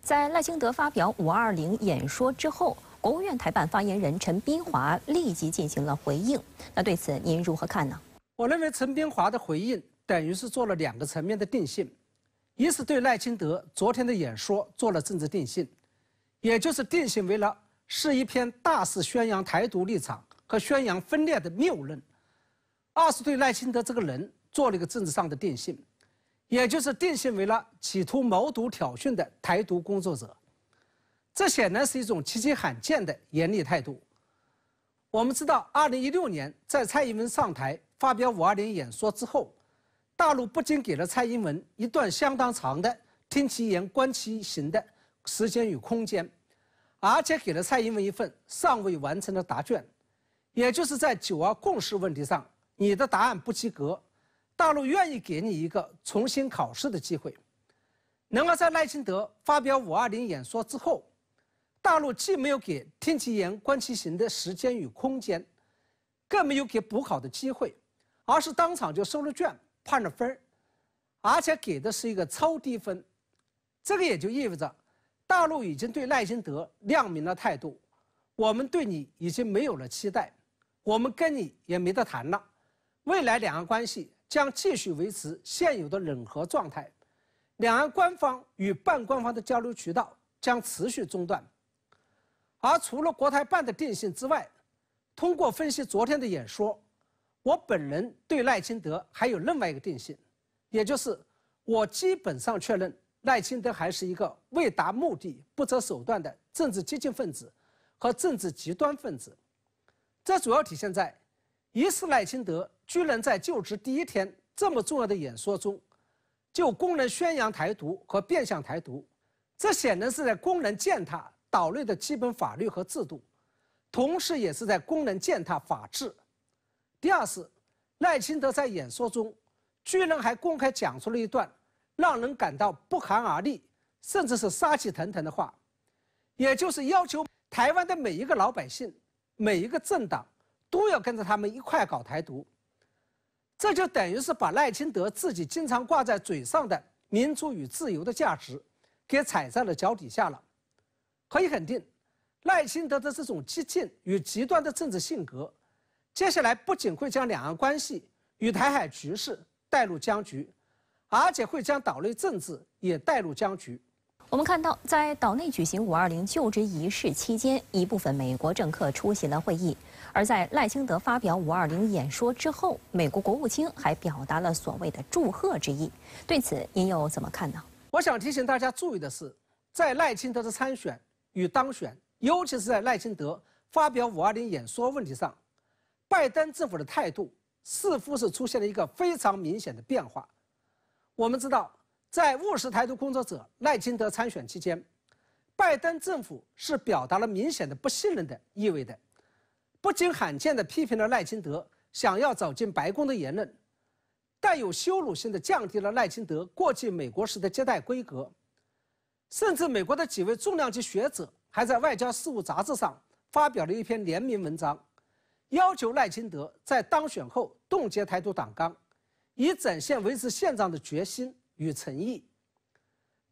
在赖清德发表520演说之后，国务院台办发言人陈斌华立即进行了回应。那对此您如何看呢？我认为陈斌华的回应等于是做了2个层面的定性，一是对赖清德昨天的演说做了政治定性，也就是定性为了是一篇大肆宣扬台独立场和宣扬分裂的谬论；二是对赖清德这个人做了一个政治上的定性，也就是定性为了企图谋独挑衅的台独工作者。这显然是一种极其罕见的严厉态度。我们知道，2016年在蔡英文上台发表520演说之后，大陆不仅给了蔡英文一段相当长的听其言观其行的时间与空间，而且给了蔡英文一份尚未完成的答卷，也就是在9·2共识问题上，你的答案不及格，大陆愿意给你一个重新考试的机会。然而，在赖清德发表520演说之后，大陆既没有给听其言观其行的时间与空间，更没有给补考的机会，而是当场就收了卷判了分，而且给的是一个超低分。这个也就意味着大陆已经对赖清德亮明了态度，我们对你已经没有了期待，我们跟你也没得谈了，未来两岸关系将继续维持现有的冷和状态，两岸官方与半官方的交流渠道将持续中断。而除了国台办的定性之外，通过分析昨天的演说，我本人对赖清德还有另外一个定性，也就是我基本上确认赖清德还是一个为达目的不择手段的政治激进分子和政治极端分子。这主要体现在，一是赖清德居然在就职第1天这么重要的演说中，就公然宣扬台独和变相台独，这显然是在公然践踏岛内的基本法律和制度，同时也是在公然践踏法治。第二是，赖清德在演说中居然还公开讲出了一段让人感到不寒而栗，甚至是杀气腾腾的话，也就是要求台湾的每一个老百姓、每一个政党都要跟着他们一块搞台独。这就等于是把赖清德自己经常挂在嘴上的民主与自由的价值给踩在了脚底下了。可以肯定，赖清德的这种激进与极端的政治性格，接下来不仅会将两岸关系与台海局势带入僵局，而且会将岛内政治也带入僵局。我们看到，在岛内举行520就职仪式期间，一部分美国政客出席了会议；而在赖清德发表520演说之后，美国国务卿还表达了所谓的祝贺之意。对此，您又怎么看呢？我想提醒大家注意的是，在赖清德的参选与当选，尤其是在赖清德发表520演说问题上，拜登政府的态度似乎是出现了一个非常明显的变化。我们知道，在务实台独工作者赖清德参选期间，拜登政府是表达了明显的不信任的意味的，不仅罕见地批评了赖清德想要走进白宫的言论，带有羞辱性地降低了赖清德过去美国时的接待规格。甚至美国的几位重量级学者还在《外交事务》杂志上发表了一篇联名文章，要求赖清德在当选后冻结台独党纲，以展现维持现状的决心与诚意。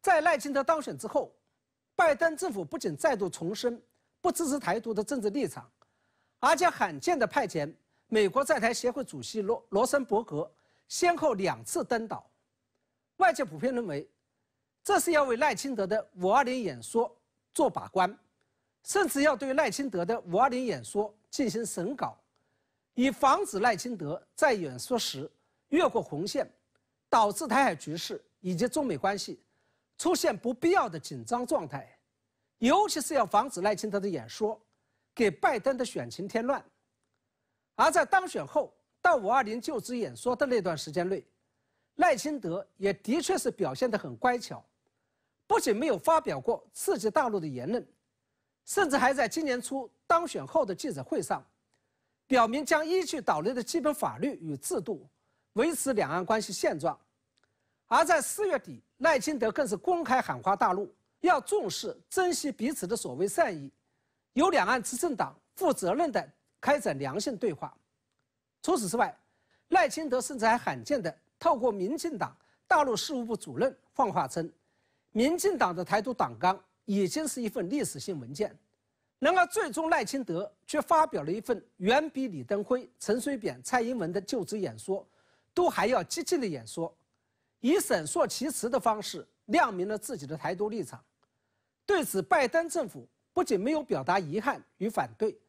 在赖清德当选之后，拜登政府不仅再度重申不支持台独的政治立场，而且罕见地派遣美国在台协会主席罗森伯格先后2次登岛。外界普遍认为，这是要为赖清德的520演说做把关，甚至要对赖清德的520演说进行审稿，以防止赖清德在演说时越过红线，导致台海局势以及中美关系出现不必要的紧张状态，尤其是要防止赖清德的演说给拜登的选情添乱。而在当选后到520就职演说的那段时间内，赖清德也的确是表现得很乖巧，不仅没有发表过刺激大陆的言论，甚至还在今年初当选后的记者会上，表明将依据岛内的基本法律与制度，维持两岸关系现状。而在4月底，赖清德更是公开喊话大陆，要重视、珍惜彼此的所谓善意，由两岸执政党负责任地开展良性对话。除此之外，赖清德甚至还罕见地透过民进党大陆事务部主任放话称，民进党的台独党纲已经是一份历史性文件，然而最终赖清德却发表了一份远比李登辉、陈水扁、蔡英文的就职演说都还要激进的演说，以闪烁其词的方式亮明了自己的台独立场。对此，拜登政府不仅没有表达遗憾与反对，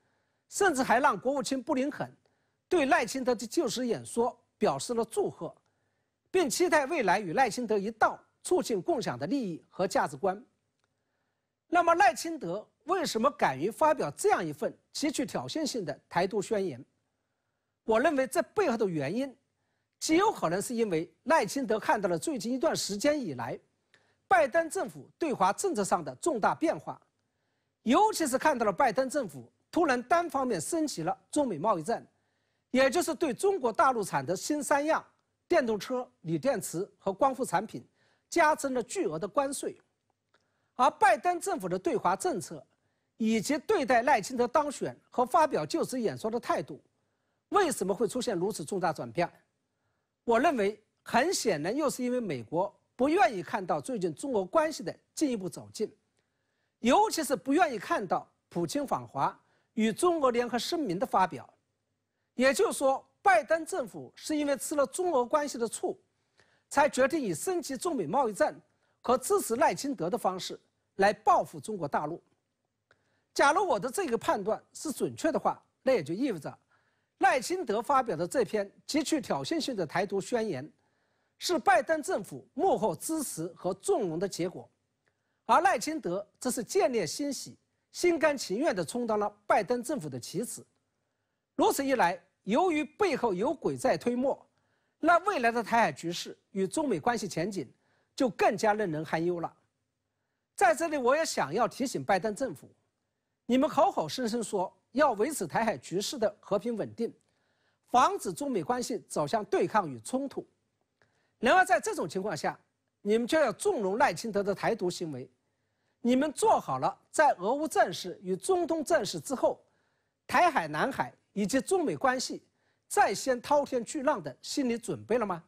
甚至还让国务卿布林肯对赖清德的就职演说表示了祝贺，并期待未来与赖清德一道促进共享的利益和价值观。那么，赖清德为什么敢于发表这样一份极具挑衅性的台独宣言？我认为这背后的原因极有可能是因为赖清德看到了最近一段时间以来拜登政府对华政策上的重大变化，尤其是看到了拜登政府突然单方面升级了中美贸易战，也就是对中国大陆产的新3样电动车、锂电池和光伏产品加征了巨额的关税。而拜登政府的对华政策以及对待赖清德当选和发表就职演说的态度，为什么会出现如此重大转变？我认为很显然又是因为美国不愿意看到最近中俄关系的进一步走近，尤其是不愿意看到普京访华与中俄联合声明的发表。也就是说，拜登政府是因为吃了中俄关系的醋，才决定以升级中美贸易战和支持赖清德的方式来报复中国大陆。假如我的这个判断是准确的话，那也就意味着赖清德发表的这篇极具挑衅性的台独宣言是拜登政府幕后支持和纵容的结果，而赖清德则是见猎欣喜、心甘情愿地充当了拜登政府的棋子。如此一来，由于背后有鬼在推磨，那未来的台海局势与中美关系前景就更加令人堪忧了。在这里，我也想要提醒拜登政府，你们口口声声说要维持台海局势的和平稳定，防止中美关系走向对抗与冲突。然而在这种情况下，你们就要纵容赖清德的台独行为，你们做好了在俄乌战事与中东战事之后，台海、南海以及中美关系再掀滔天巨浪的心理准备了吗？